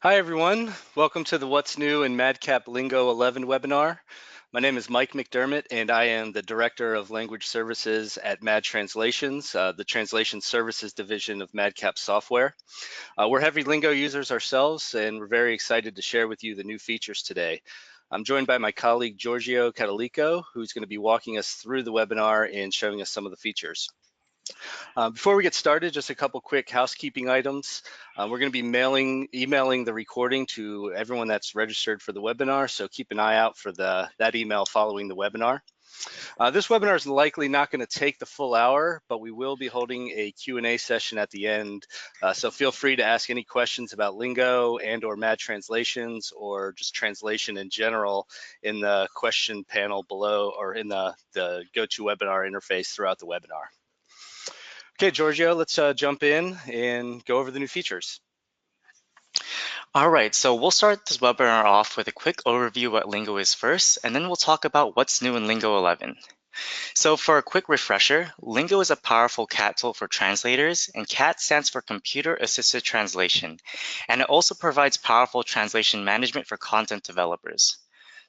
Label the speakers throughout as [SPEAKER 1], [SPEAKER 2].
[SPEAKER 1] Hi, everyone. Welcome to the What's New in MadCap Lingo 11 webinar. My name is Mike McDermott, and I am the Director of Language Services at MadTranslations, the Translation Services Division of MadCap Software. We're heavy Lingo users ourselves, and we're very excited to share with you the new features today. I'm joined by my colleague, Jorgeo Catolico, who's going to be walking us through the webinar and showing us some of the features. Before we get started, just a couple quick housekeeping items. We're going to be emailing the recording to everyone that's registered for the webinar, so keep an eye out for that email following the webinar. This webinar is likely not going to take the full hour, but we will be holding a Q&A session at the end, so feel free to ask any questions about Lingo and or MadTranslations or just translation in general in the question panel below or in the GoToWebinar interface throughout the webinar. Okay, Jorgeo, let's jump in and go over the new features.
[SPEAKER 2] All right, so we'll start this webinar off with a quick overview of what Lingo is first, and then we'll talk about what's new in Lingo 11. So for a quick refresher, Lingo is a powerful CAT tool for translators, and CAT stands for Computer Assisted Translation, and it also provides powerful translation management for content developers.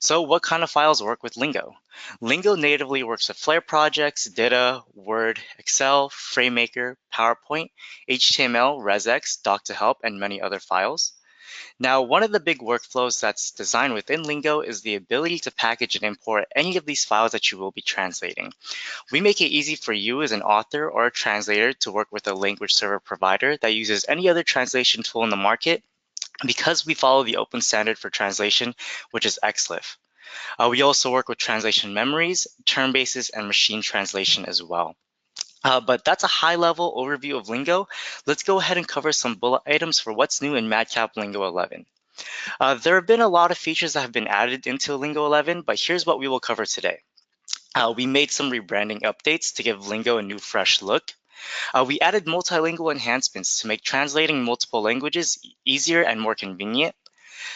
[SPEAKER 2] So what kind of files work with Lingo? Lingo natively works with Flare projects, Data, Word, Excel, FrameMaker, PowerPoint, HTML, ResX, Doc2Help, and many other files. Now, one of the big workflows that's designed within Lingo is the ability to package and import any of these files that you will be translating. We make it easy for you as an author or a translator to work with a language server provider that uses any other translation tool in the market because we follow the open standard for translation, which is XLIF. We also work with translation memories, term bases, and machine translation as well. But that's a high-level overview of Lingo. Let's go ahead and cover some bullet items for what's new in MadCap Lingo 11. There have been a lot of features that have been added into Lingo 11, but here's what we will cover today. We made some rebranding updates to give Lingo a new fresh look. We added multilingual enhancements to make translating multiple languages easier and more convenient.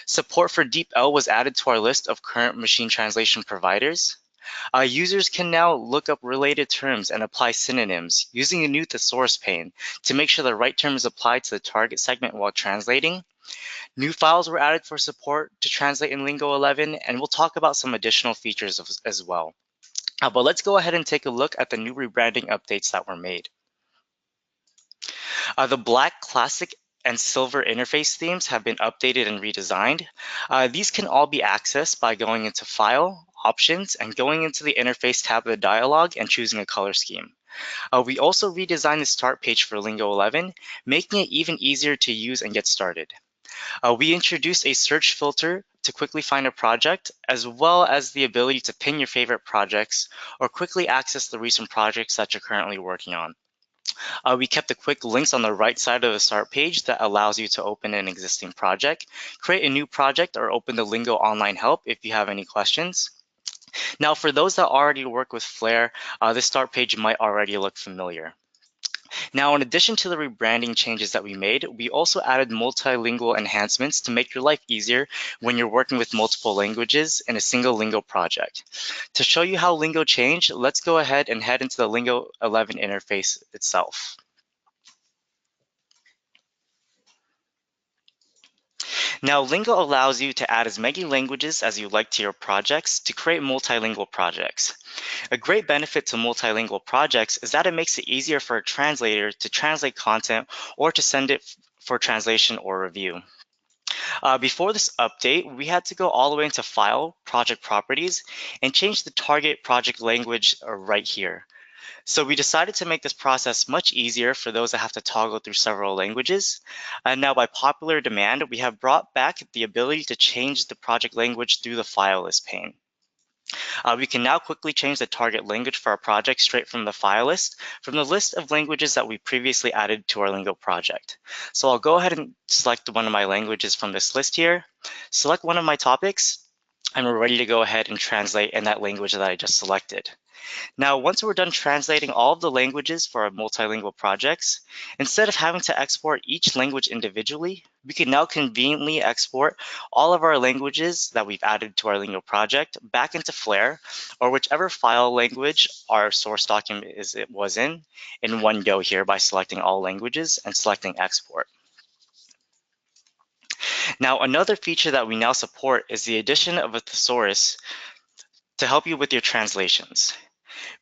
[SPEAKER 2] Support for DeepL was added to our list of current machine translation providers. Users can now look up related terms and apply synonyms using a new Thesaurus pane to make sure the right term is applied to the target segment while translating. New files were added for support to translate in Lingo 11, and we'll talk about some additional features as well. But let's go ahead and take a look at the new rebranding updates that were made. The black, classic, and silver interface themes have been updated and redesigned. These can all be accessed by going into File, Options, and going into the Interface tab of the dialog and choosing a color scheme. We also redesigned the start page for Lingo 11, making it even easier to use and get started. We introduced a search filter to quickly find a project, as well as the ability to pin your favorite projects or quickly access the recent projects that you're currently working on. We kept the quick links on the right side of the start page that allows you to open an existing project, create a new project, or open the Lingo online help if you have any questions. Now, for those that already work with Flare, this start page might already look familiar. Now, in addition to the rebranding changes that we made, we also added multilingual enhancements to make your life easier when you're working with multiple languages in a single Lingo project. To show you how Lingo changed, let's go ahead and head into the Lingo 11 interface itself. Now, Lingo allows you to add as many languages as you like to your projects to create multilingual projects. A great benefit to multilingual projects is that it makes it easier for a translator to translate content or to send it for translation or review. Before this update, we had to go all the way into File, Project Properties, and change the target project language right here. So we decided to make this process much easier for those that have to toggle through several languages. And now by popular demand, we have brought back the ability to change the project language through the file list pane. We can now quickly change the target language for our project straight from the file list, from the list of languages that we previously added to our Lingo project. So I'll go ahead and select one of my languages from this list here, select one of my topics, and we're ready to go ahead and translate in that language that I just selected. Now, once we're done translating all of the languages for our multilingual projects, instead of having to export each language individually, we can now conveniently export all of our languages that we've added to our Lingo project back into Flare or whichever file language our source document was in one go here by selecting all languages and selecting export. Now, another feature that we now support is the addition of a thesaurus to help you with your translations.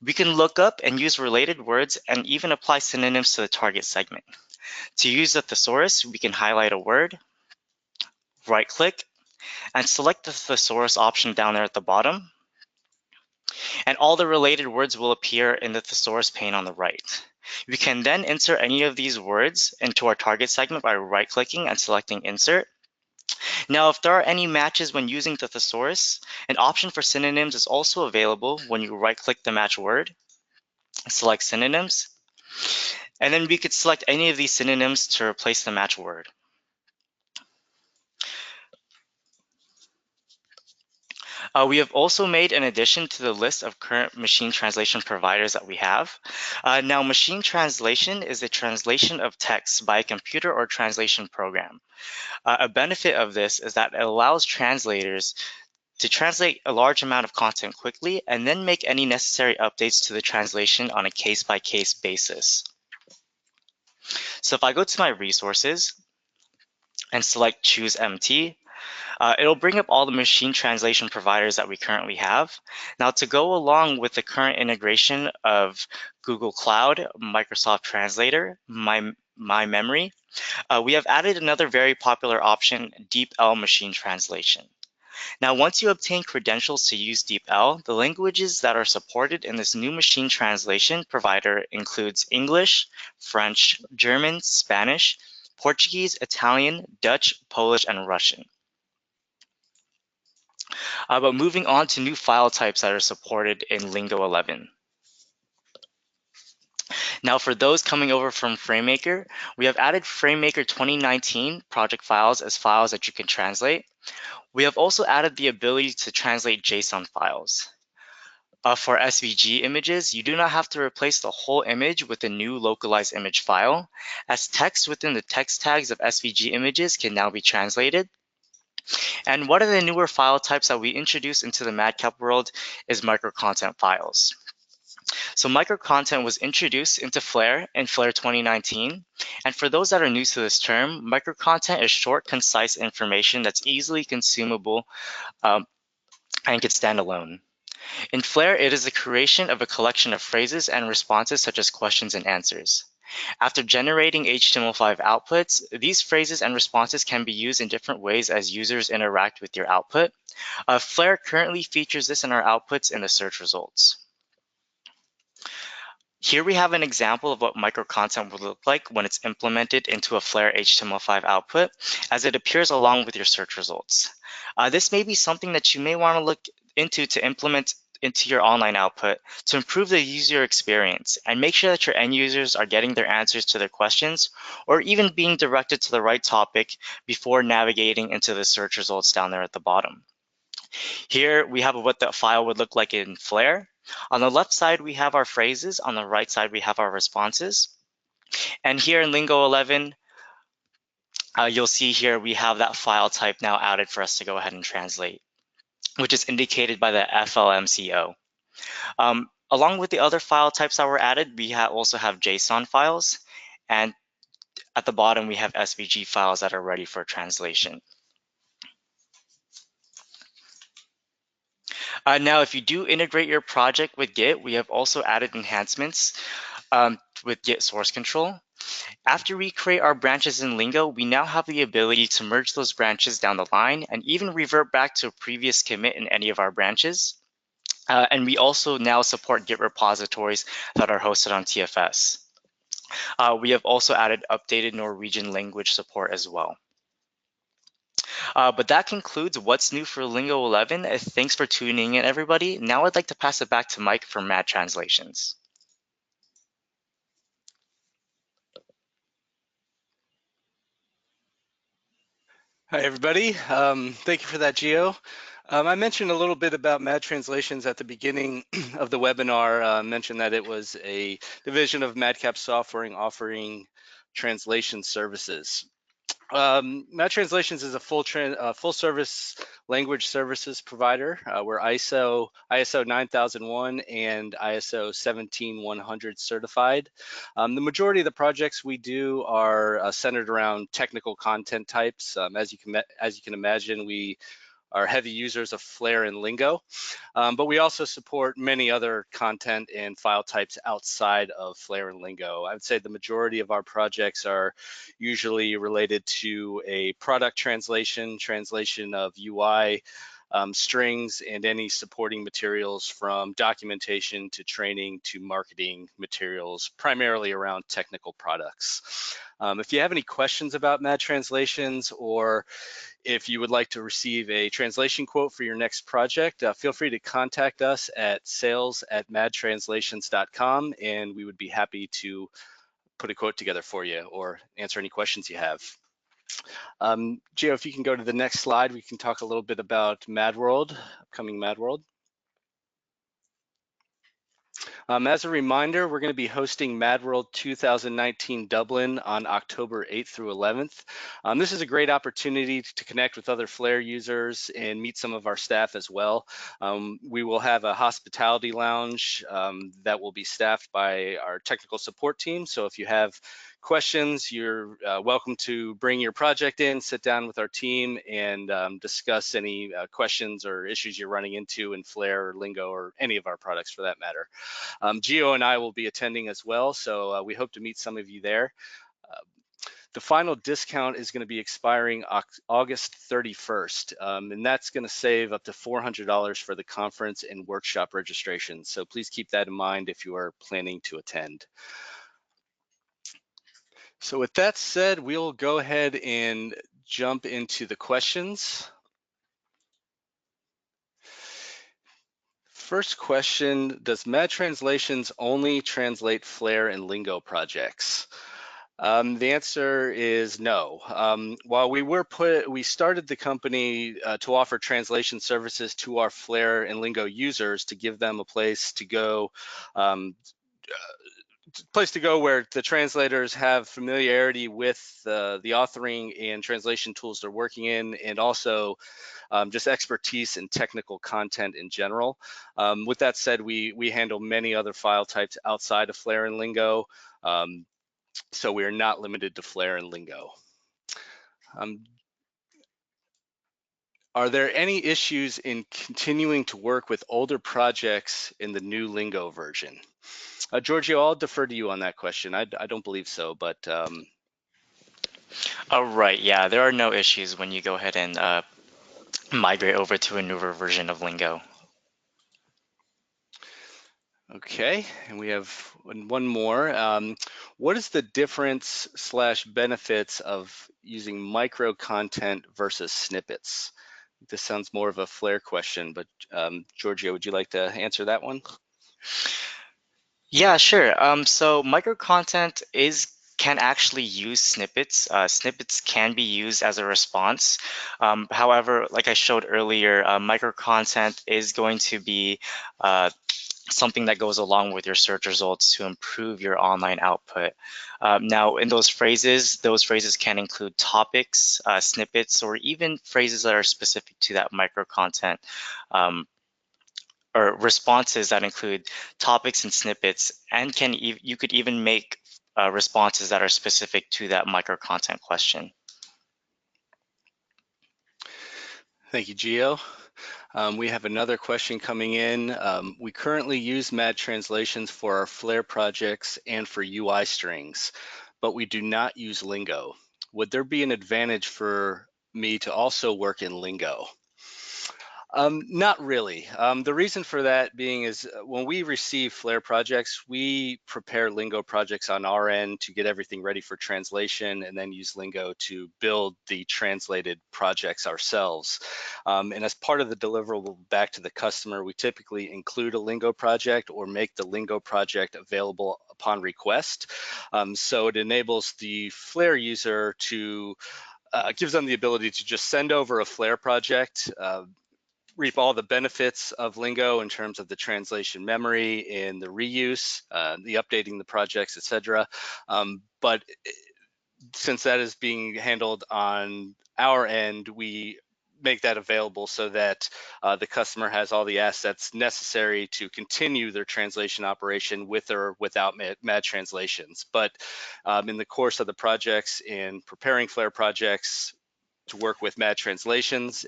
[SPEAKER 2] We can look up and use related words and even apply synonyms to the target segment. To use the thesaurus, we can highlight a word, right-click, and select the thesaurus option down there at the bottom. And all the related words will appear in the thesaurus pane on the right. We can then insert any of these words into our target segment by right-clicking and selecting Insert. Now, if there are any matches when using the thesaurus, an option for synonyms is also available when you right-click the match word, select Synonyms, and then we could select any of these synonyms to replace the match word. We have also made an addition to the list of current machine translation providers that we have. Now, machine translation is a translation of text by a computer or translation program. A benefit of this is that it allows translators to translate a large amount of content quickly and then make any necessary updates to the translation on a case-by-case basis. So if I go to my resources and select Choose MT, it'll bring up all the machine translation providers that we currently have. Now, to go along with the current integration of Google Cloud, Microsoft Translator, My Memory, we have added another very popular option, DeepL machine translation. Now, once you obtain credentials to use DeepL, the languages that are supported in this new machine translation provider includes English, French, German, Spanish, Portuguese, Italian, Dutch, Polish, and Russian. But moving on to new file types that are supported in Lingo 11. Now, for those coming over from FrameMaker, we have added FrameMaker 2019 project files as files that you can translate. We have also added the ability to translate JSON files. For SVG images, you do not have to replace the whole image with a new localized image file, as text within the text tags of SVG images can now be translated. And one of the newer file types that we introduced into the MadCap world is microcontent files. So microcontent was introduced into Flare in Flare 2019. And for those that are new to this term, microcontent is short, concise information that's easily consumable and can stand alone. In Flare, it is the creation of a collection of phrases and responses such as questions and answers. After generating HTML5 outputs, these phrases and responses can be used in different ways as users interact with your output. Flare currently features this in our outputs in the search results. Here we have an example of what microcontent would look like when it's implemented into a Flare HTML5 output, as it appears along with your search results. This may be something that you may want to look into to implement into your online output to improve the user experience and make sure that your end users are getting their answers to their questions or even being directed to the right topic before navigating into the search results down there at the bottom. Here we have what the file would look like in Flare. On the left side, we have our phrases. On the right side, we have our responses. And here in Lingo 11, you'll see here we have that file type now added for us to go ahead and translate, which is indicated by the FLMCO. Along with the other file types that were added, we also have JSON files, and at the bottom we have SVG files that are ready for translation. Now, if you do integrate your project with Git, we have also added enhancements with Git source control. After we create our branches in Lingo, we now have the ability to merge those branches down the line and even revert back to a previous commit in any of our branches. And we also now support Git repositories that are hosted on TFS. We have also added updated Norwegian language support as well. But that concludes what's new for Lingo 11. Thanks for tuning in, everybody. Now I'd like to pass it back to Mike for MadTranslations.
[SPEAKER 1] Hi, everybody. Thank you for that, Geo. I mentioned a little bit about MadTranslations at the beginning of the webinar. Mentioned that it was a division of MadCap Software offering translation services. MadTranslations is a full service language services provider. We're ISO 9001 and ISO 17100 certified. The majority of the projects we do are centered around technical content types. As you can imagine, we are heavy users of Flare and Lingo, but we also support many other content and file types outside of Flare and Lingo. I would say the majority of our projects are usually related to a product translation of UI, strings, and any supporting materials from documentation to training to marketing materials, primarily around technical products. If you have any questions about MadTranslations, or if you would like to receive a translation quote for your next project, feel free to contact us at sales@madtranslations.com, and we would be happy to put a quote together for you or answer any questions you have. Gio, if you can go to the next slide, we can talk a little bit about MadWorld, upcoming MadWorld. As a reminder, we're going to be hosting MadWorld 2019 Dublin on October 8th through 11th. This is a great opportunity to connect with other Flare users and meet some of our staff as well. We will have a hospitality lounge that will be staffed by our technical support team. So if you have questions, you're welcome to bring your project in, sit down with our team, and discuss any questions or issues you're running into in Flare or Lingo or any of our products for that matter. Gio and I will be attending as well, so we hope to meet some of you there. The final discount is going to be expiring August 31st, and that's going to save up to $400 for the conference and workshop registration. So please keep that in mind if you are planning to attend. So with that said, we'll go ahead and jump into the questions. First question, does MadTranslations only translate Flare and Lingo projects? The answer is no. While we started the company to offer translation services to our Flare and Lingo users to give them a place to go where the translators have familiarity with the authoring and translation tools they're working in, and also just expertise in technical content in general. With that said, we handle many other file types outside of Flare and Lingo, so we are not limited to Flare and Lingo. Are there any issues in continuing to work with older projects in the new Lingo version? Jorgeo, I'll defer to you on that question. I don't believe so, but
[SPEAKER 2] Oh, right. Yeah, there are no issues when you go ahead and migrate over to a newer version of Lingo.
[SPEAKER 1] Okay, and we have one more. What is the difference / benefits of using micro content versus snippets? This sounds more of a Flare question, but Jorgeo, would you like to answer that one?
[SPEAKER 2] Yeah, sure. So micro content can actually use snippets. Snippets can be used as a response. However, like I showed earlier, micro content is going to be something that goes along with your search results to improve your online output. Now, in those phrases can include topics, snippets, or even phrases that are specific to that micro content. Or responses that include topics and snippets, and you could even make responses that are specific to that micro content question.
[SPEAKER 1] Thank you, Gio. We have another question coming in. We currently use MadTranslations for our Flare projects and for UI strings, but we do not use Lingo. Would there be an advantage for me to also work in Lingo? Not really. The reason for that being is when we receive Flare projects, we prepare Lingo projects on our end to get everything ready for translation and then use Lingo to build the translated projects ourselves. And as part of the deliverable back to the customer, we typically include a Lingo project or make the Lingo project available upon request. So it enables the Flare user to, gives them the ability to just send over a Flare project, reap all the benefits of Lingo in terms of the translation memory and the reuse, the updating the projects, etc. But since that is being handled on our end, we make that available so that the customer has all the assets necessary to continue their translation operation with or without MadTranslations. But in the course of the projects, in preparing Flare projects to work with MadTranslations,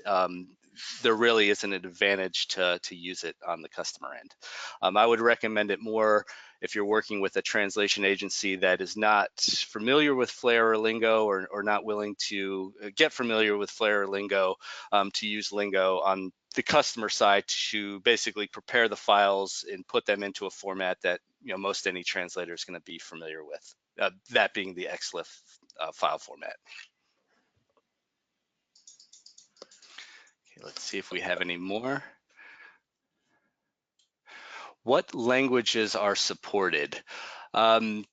[SPEAKER 1] there really isn't an advantage to use it on the customer end. I would recommend it more if you're working with a translation agency that is not familiar with Flare or Lingo, or not willing to get familiar with Flare or Lingo, to use Lingo on the customer side to basically prepare the files and put them into a format that most any translator is going to be familiar with, that being the XLIF file format. Okay, let's see if we have any more. What languages are supported? In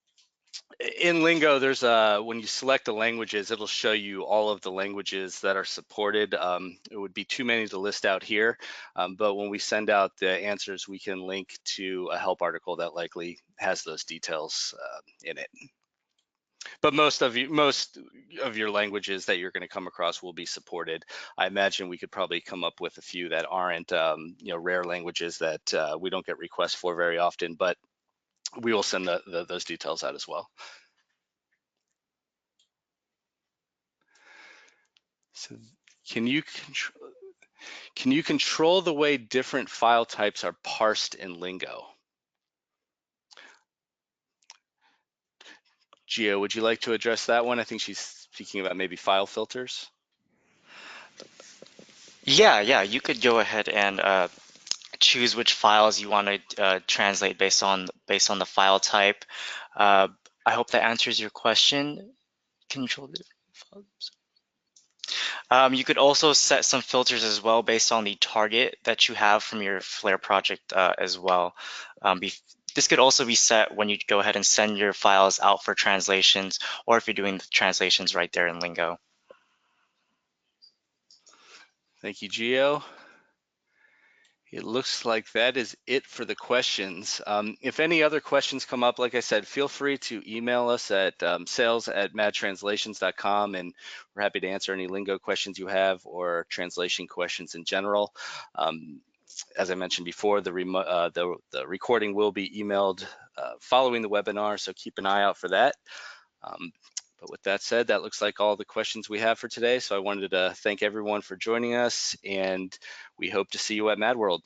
[SPEAKER 1] Lingo, there's when you select the languages, it'll show you all of the languages that are supported. It would be too many to list out here, but when we send out the answers, we can link to a help article that likely has those details in it. But most of your languages that you're going to come across will be supported. I imagine we could probably come up with a few that aren't rare languages that we don't get requests for very often, but we will send those details out as well. So can you control the way different file types are parsed in Lingo? Gio, would you like to address that one? I think she's speaking about maybe file filters.
[SPEAKER 2] Yeah, you could go ahead and choose which files you want to translate based on the file type. I hope that answers your question. Control the files. You could also set some filters as well based on the target that you have from your Flare project as well. This could also be set when you go ahead and send your files out for translations, or if you're doing the translations right there in Lingo.
[SPEAKER 1] Thank you, Gio. It looks like that is it for the questions. If any other questions come up, like I said, feel free to email us at sales@madtranslations.com, and we're happy to answer any Lingo questions you have or translation questions in general. As I mentioned before, the recording will be emailed following the webinar, so keep an eye out for that. But with that said, that looks like all the questions we have for today. So I wanted to thank everyone for joining us, and we hope to see you at MadWorld.